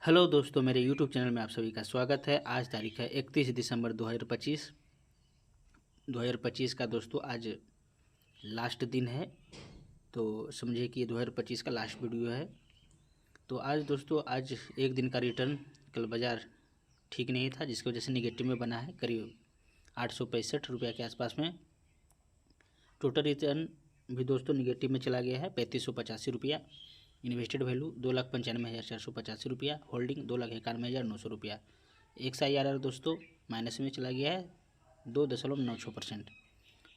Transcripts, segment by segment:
Hello दोस्तों, मेरे YouTube channel में आप सभी का स्वागत है। आज तारीख है 31 दिसंबर 2025 का दोस्तों आज लास्ट दिन है। तो समझिए कि ये 2025 का लास्ट वीडियो है। तो आज दोस्तों आज एक दिन का रिटर्न, कल बाज़ार ठीक नहीं था जिसकी वजह से निगेटिव में बना है, करीब 865 रुपये के आसपास में। टोटल रिटर्न भी दोस्तों निगेटिव में चला गया है 3585 रुपया। इन्वेस्टेड वैल्यू 2,95,485 रुपया। होल्डिंग 2,91,900 रुपया। XIRR दोस्तों माइनस में चला गया है 2.96%।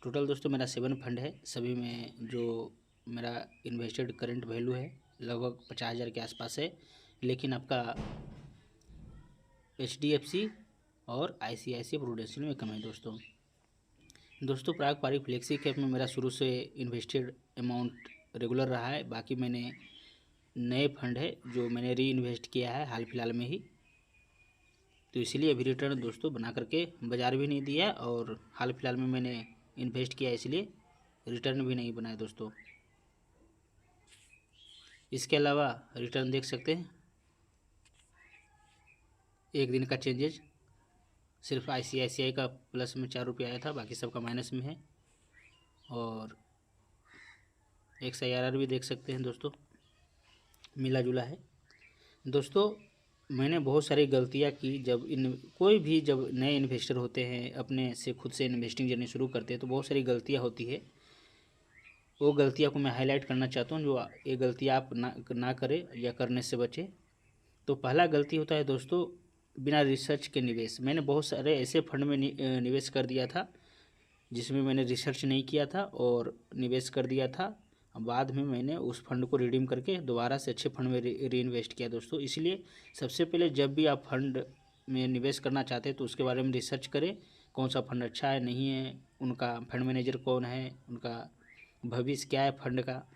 टोटल दोस्तों मेरा 7 फंड है, सभी में जो मेरा इन्वेस्टेड करंट वैल्यू है लगभग 50,000 के आसपास है। लेकिन आपका HDFC और ICICI प्रूडेंशियल में कम है दोस्तों पारंपरिक फ्लेक्सी कैप में मेरा शुरू से इन्वेस्टेड अमाउंट रेगुलर रहा है। बाकी मैंने नए फंड है जो मैंने री इन्वेस्ट किया है हाल फिलहाल में ही, तो इसलिए अभी रिटर्न दोस्तों बना करके बाज़ार भी नहीं दिया और हाल फिलहाल में मैंने इन्वेस्ट किया इसलिए रिटर्न भी नहीं बनाया दोस्तों। इसके अलावा रिटर्न देख सकते हैं, एक दिन का चेंजेज सिर्फ ICICI का प्लस में 4 रुपये आया था, बाकी सबका माइनस में है। और XIRR भी देख सकते हैं दोस्तों, मिला जुला है। दोस्तों मैंने बहुत सारी गलतियां की। कोई भी जब नए इन्वेस्टर होते हैं, अपने से खुद से इन्वेस्टिंग जर्नी शुरू करते हैं, तो बहुत सारी गलतियां होती है। वो गलतियां को मैं हाईलाइट करना चाहता हूं, जो ये गलतियां आप ना करें या करने से बचें। तो पहला गलती होता है दोस्तों बिना रिसर्च के निवेश। मैंने बहुत सारे ऐसे फंड में निवेश कर दिया था जिसमें मैंने रिसर्च नहीं किया था और निवेश कर दिया था। बाद में मैंने उस फंड को रिडीम करके दोबारा से अच्छे फंड में री इन्वेस्ट किया दोस्तों। इसलिए सबसे पहले जब भी आप फंड में निवेश करना चाहते हैं तो उसके बारे में रिसर्च करें, कौन सा फंड अच्छा है नहीं है, उनका फंड मैनेजर कौन है, उनका भविष्य क्या है फंड का।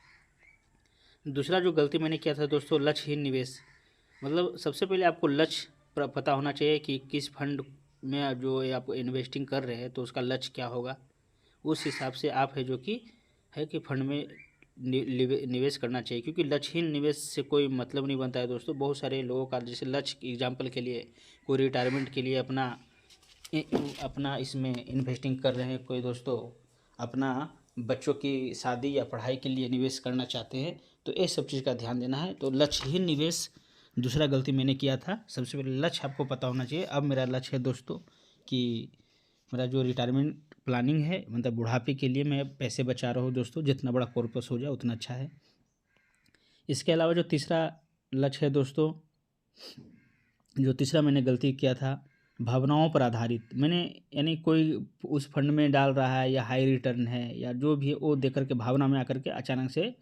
दूसरा जो गलती मैंने किया था दोस्तों, लक्ष्यहीन निवेश। मतलब सबसे पहले आपको लक्ष्य पता होना चाहिए कि किस फंड में जो आप इन्वेस्टिंग कर रहे हैं तो उसका लक्ष्य क्या होगा। उस हिसाब से आप है जो कि फंड में निवेश करना चाहिए, क्योंकि लक्ष्यहीन निवेश से कोई मतलब नहीं बनता है दोस्तों। बहुत सारे लोगों का जैसे लक्ष्य एग्जाम्पल के लिए कोई रिटायरमेंट के लिए अपना इसमें इन्वेस्टिंग कर रहे हैं, कोई दोस्तों अपना बच्चों की शादी या पढ़ाई के लिए निवेश करना चाहते हैं, तो ये सब चीज़ का ध्यान देना है। तो लक्ष्यहीन निवेश दूसरा गलती मैंने किया था। सबसे पहले लक्ष्य आपको पता होना चाहिए। अब मेरा लक्ष्य है दोस्तों कि मेरा जो रिटायरमेंट प्लानिंग है, मतलब बुढ़ापे के लिए मैं पैसे बचा रहा हूँ दोस्तों, जितना बड़ा कॉर्पस हो जाए उतना अच्छा है। इसके अलावा जो तीसरा लक्ष्य है दोस्तों, जो तीसरा मैंने गलती किया था, भावनाओं पर आधारित। मैंने यानी कोई उस फंड में डाल रहा है या हाई रिटर्न है या जो भी है वो देख करके भावना में आकर के अचानक से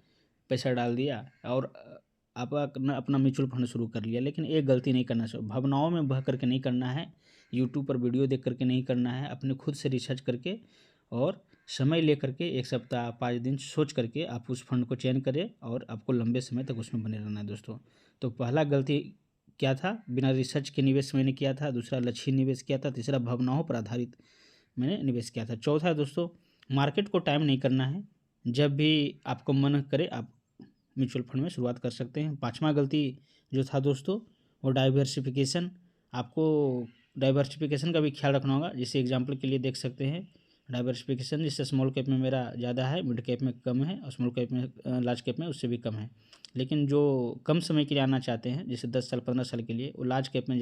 पैसा डाल दिया और आप अपना म्यूचुअल फंड शुरू कर लिया। लेकिन एक गलती नहीं करना चाहिए, भावनाओं में बह करके नहीं करना है, यूट्यूब पर वीडियो देख करके नहीं करना है। अपने खुद से रिसर्च करके और समय ले करके 1 सप्ताह 5 दिन सोच करके आप उस फंड को चयन करें और आपको लंबे समय तक उसमें बने रहना है दोस्तों। तो पहला गलती क्या था, बिना रिसर्च के निवेश मैंने किया था। दूसरा लक्ष्य निवेश किया था। तीसरा भावनाओं पर आधारित मैंने निवेश किया था। चौथा दोस्तों, मार्केट को टाइम नहीं करना है। जब भी आपको मन करे आप म्यूचुअल फंड में शुरुआत कर सकते हैं। पांचवा गलती जो था दोस्तों, वो डाइवर्सिफिकेशन। आपको डाइवर्सिफिकेशन का भी ख्याल रखना होगा। जैसे एग्जांपल के लिए देख सकते हैं डाइवर्सिफिकेशन, जिससे स्मॉल कैप में मेरा ज़्यादा है, मिड कैप में कम है और स्मॉल कैप में लार्ज कैप में उससे भी कम है। लेकिन जो कम समय के लिए आना चाहते हैं, जैसे 10 साल 15 साल के लिए, वो लार्ज कैप में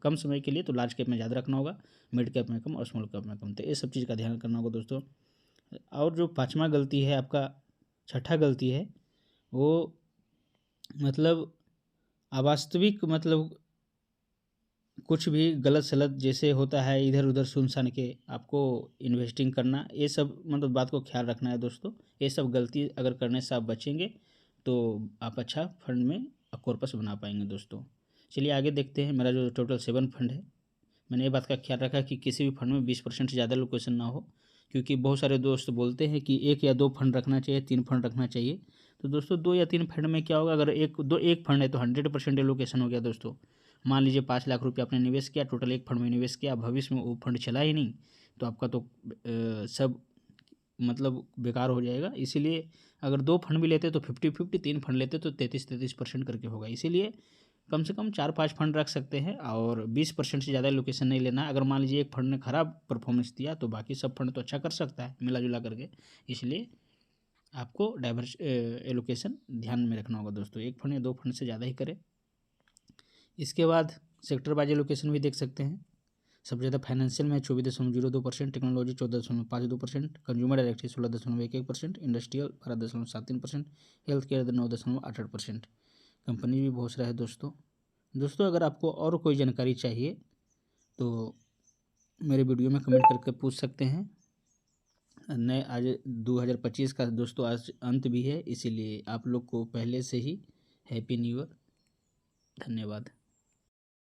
कम समय के लिए तो लार्ज कैप में ज़्यादा रखना होगा, मिड कैप में कम और स्मॉल कैप में कम। तो ये सब चीज़ का ध्यान करना होगा दोस्तों। और जो पाँचवा गलती है आपका, छठा गलती है वो मतलब अवास्तविक, मतलब कुछ भी गलत सलत जैसे होता है इधर उधर सुन सान के आपको इन्वेस्टिंग करना, ये सब मतलब बात को ख्याल रखना है दोस्तों। ये सब गलती अगर करने से आप बचेंगे तो आप अच्छा फंड में कॉर्पस बना पाएंगे दोस्तों। चलिए आगे देखते हैं। मेरा जो टोटल 7 फंड है, मैंने ये बात का ख्याल रखा कि किसी भी फंड में 20% से ज़्यादा लोकेशन ना हो, क्योंकि बहुत सारे दोस्त बोलते हैं कि 1 या 2 फंड रखना चाहिए, 3 फंड रखना चाहिए। तो दोस्तों 2 या 3 फंड में क्या होगा, अगर एक फंड है तो 100% लोकेशन हो गया दोस्तों। मान लीजिए 5 लाख रुपये आपने निवेश किया, टोटल एक फंड में निवेश किया, भविष्य में वो फंड चला ही नहीं तो आपका तो सब मतलब बेकार हो जाएगा। इसीलिए अगर 2 फंड भी लेते तो 50-50, 3 फंड लेते तो 33-33% करके होगा। इसीलिए कम से कम 4-5 फंड रख सकते हैं और 20% से ज़्यादा एलोकेशन नहीं लेना। अगर मान लीजिए एक फंड ने खराब परफॉर्मेंस दिया तो बाकी सब फंड तो अच्छा कर सकता है मिला जुला करके, इसलिए आपको डाइवर्स एलोकेशन ध्यान में रखना होगा दोस्तों। एक फंड या 2 फंड से ज़्यादा ही करें। इसके बाद सेक्टर वाइज एलोकेशन भी देख सकते हैं। सबसे ज़्यादा फाइनेंशियल में 24.02%, technology 14.52%, consumer direct 16.11%, industrial 12.73%, health care 9.88%। Company भी बहुत सारा है दोस्तों अगर आपको और कोई जानकारी चाहिए तो मेरे वीडियो में कमेंट करके पूछ सकते हैं। नए आज 2025 का दोस्तों आज अंत भी है, इसीलिए आप लोग को पहले से ही हैप्पी न्यू ईयर। धन्यवाद।